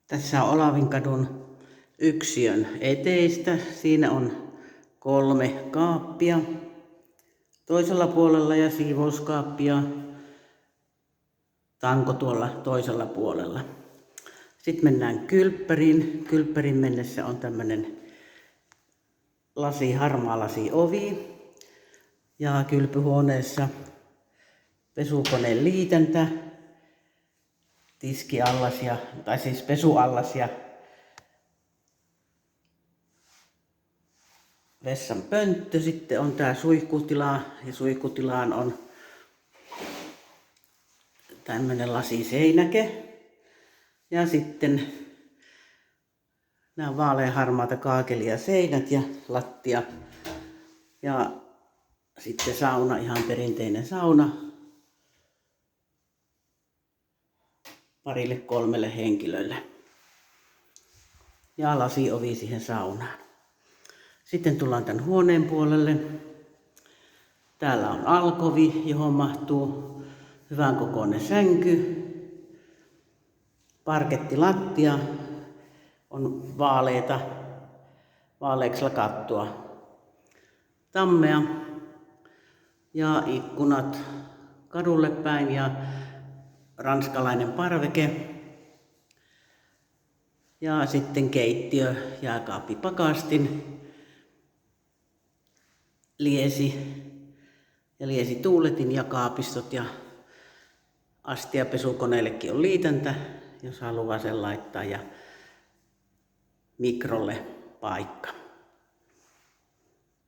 Tässä on Olavinkadun yksiön eteistä. Siinä on 3 kaappia toisella puolella ja siivouskaappia tanko tuolla toisella puolella. Sitten mennään kylppäriin. Kylppärin mennessä on tämmönen harmaa lasiovi. Ja kylpyhuoneessa pesukoneen liitäntä, tiskiallas tai siis pesuallas ja vessan pönttö. Sitten on tää suihkutila ja suihkutilaan on tämmönen lasiseinäke. Ja sitten nämä vaaleanharmaata kaakelia seinät ja lattia. Ja sitten sauna, ihan perinteinen sauna. 2–3 henkilölle. Ja lasiovi siihen saunaan. Sitten tullaan tän huoneen puolelle. Täällä on alkovi, johon mahtuu hyvän kokoinen sänky. Parkettilattia on vaaleeksi lakattua tammea. Ja ikkunat kadulle päin ja ranskalainen parveke. Ja sitten keittiö, jääkaappi, pakastin, liesi ja liesituuletin ja kaapistot ja astiapesukoneellekin on liitäntä, jos haluaa sen laittaa, ja mikrolle paikka.